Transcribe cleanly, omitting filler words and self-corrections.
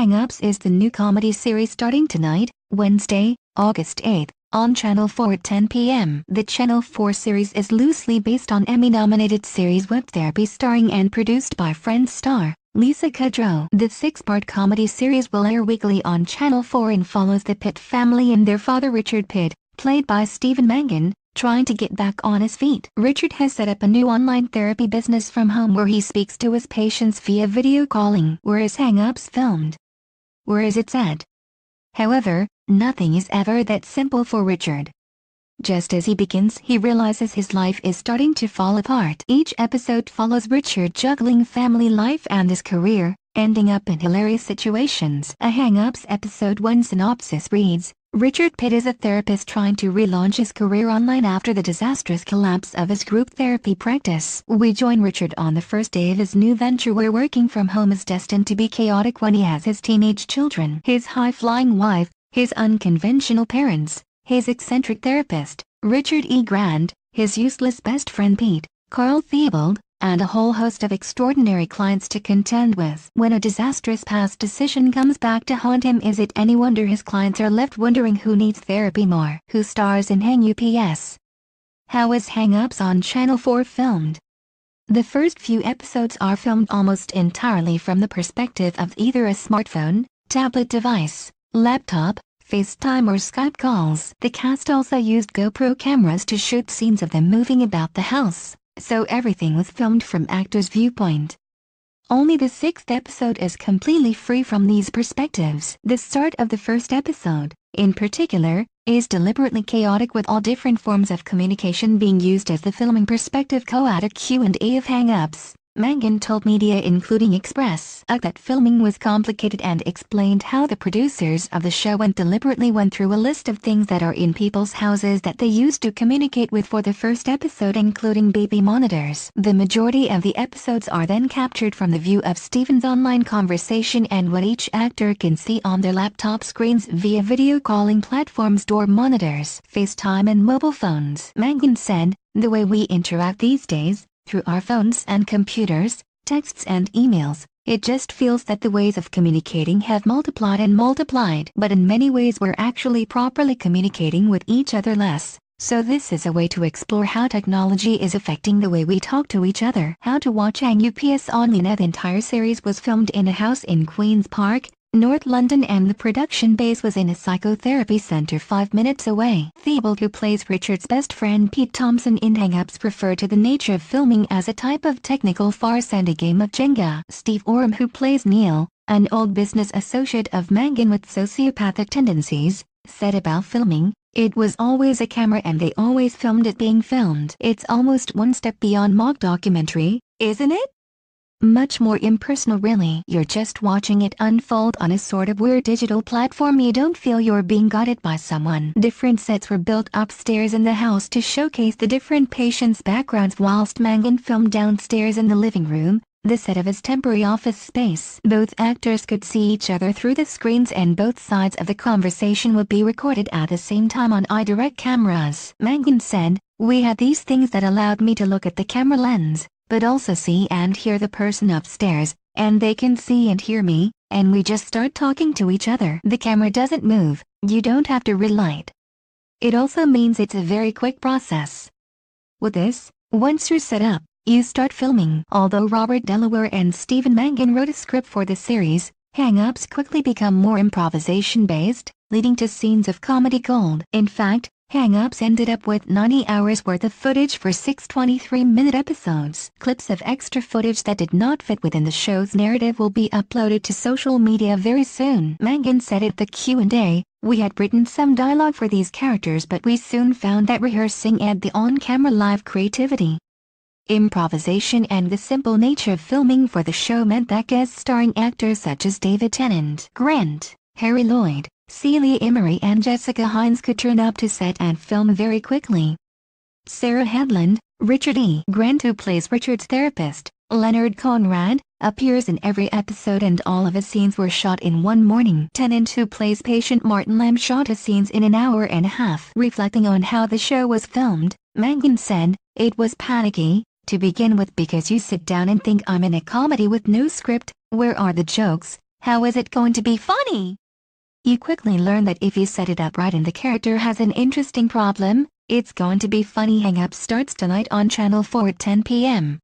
Hang-Ups is the new comedy series starting tonight, Wednesday, August 8th, on Channel 4 at 10 p.m. The Channel 4 series is loosely based on Emmy-nominated series Web Therapy starring and produced by Friends star Lisa Kudrow. The six-part comedy series will air weekly on Channel 4 and follows the Pitt family and their father Richard Pitt, played by Stephen Mangan, trying to get back on his feet. Richard has set up a new online therapy business from home where he speaks to his patients via video calling. Where is Hang-Ups filmed? Where is it set? However, nothing is ever that simple for Richard. Just as he begins, he realizes his life is starting to fall apart. Each episode follows Richard juggling family life and his career, ending up in hilarious situations. A Hang-Ups episode 1 synopsis reads, Richard Pitt is a therapist trying to relaunch his career online after the disastrous collapse of his group therapy practice. We join Richard on the first day of his new venture where working from home is destined to be chaotic when he has his teenage children, his high-flying wife, his unconventional parents, his eccentric therapist, Richard E. Grant, his useless best friend Pete, Carl Theobald, and a whole host of extraordinary clients to contend with. When a disastrous past decision comes back to haunt him, is it any wonder his clients are left wondering who needs therapy more? Who stars in Hang-Ups? How is Hang-Ups on Channel 4 filmed? The first few episodes are filmed almost entirely from the perspective of either a smartphone, tablet device, laptop, FaceTime or Skype calls. The cast also used GoPro cameras to shoot scenes of them moving about the house, so everything was filmed from actors' viewpoint. Only the sixth episode is completely free from these perspectives. The start of the first episode, in particular, is deliberately chaotic with all different forms of communication being used as the filming perspective. At a Q&A of Hang-Ups, Mangan told media including Express that filming was complicated and explained how the producers of the show deliberately went through a list of things that are in people's houses that they used to communicate with for the first episode, including baby monitors. The majority of the episodes are then captured from the view of Stephen's online conversation and what each actor can see on their laptop screens via video calling platforms, door monitors, FaceTime and mobile phones. Mangan said, "The way we interact these days, through our phones and computers, texts and emails, it just feels that the ways of communicating have multiplied and multiplied. But in many ways we're actually properly communicating with each other less. So this is a way to explore how technology is affecting the way we talk to each other." How to watch Hang-Ups online. The entire series was filmed in a house in Queen's Park, North London, and the production base was in a psychotherapy center 5 minutes away. Theobald, who plays Richard's best friend Pete Thompson in Hang-Ups, referred to the nature of filming as a type of technical farce and a game of Jenga. Steve Oram, who plays Neil, an old business associate of Mangan with sociopathic tendencies, said about filming, "It was always a camera and they always filmed it being filmed. It's almost one step beyond mock documentary, isn't it? Much more impersonal really. You're just watching it unfold on a sort of weird digital platform. You don't feel you're being guided by someone." Different sets were built upstairs in the house to showcase the different patients' backgrounds, whilst Mangan filmed downstairs in the living room, the set of his temporary office space. Both actors could see each other through the screens and both sides of the conversation would be recorded at the same time on iDirect cameras. Mangan said, "We had these things that allowed me to look at the camera lens, but also see and hear the person upstairs, and they can see and hear me, and we just start talking to each other. The camera doesn't move, you don't have to relight. It also means it's a very quick process. With this, once you're set up, you start filming." Although Robert Delaware and Stephen Mangan wrote a script for the series, Hang-Ups quickly become more improvisation-based, leading to scenes of comedy gold. In fact, Hang-Ups ended up with 90 hours worth of footage for 6 23-minute episodes. Clips of extra footage that did not fit within the show's narrative will be uploaded to social media very soon. Mangan said at the Q&A, "We had written some dialogue for these characters, but we soon found that rehearsing added the on-camera live creativity, improvisation and the simple nature of filming for the show meant that guest starring actors such as David Tennant, Grant, Harry Lloyd, Celia Imrie and Jessica Hines could turn up to set and film very quickly." Sarah Hadland, Richard E. Grant, who plays Richard's therapist, Leonard Conrad, appears in every episode and all of his scenes were shot in one morning. Tennant, who plays patient Martin Lamb, shot his scenes in an hour and a half. Reflecting on how the show was filmed, Mangan said, "It was panicky to begin with because you sit down and think I'm in a comedy with no script, where are the jokes, How is it going to be funny? You quickly learn that if you set it up right and the character has an interesting problem, it's going to be funny. Hang Up starts tonight on Channel 4 at 10 p.m.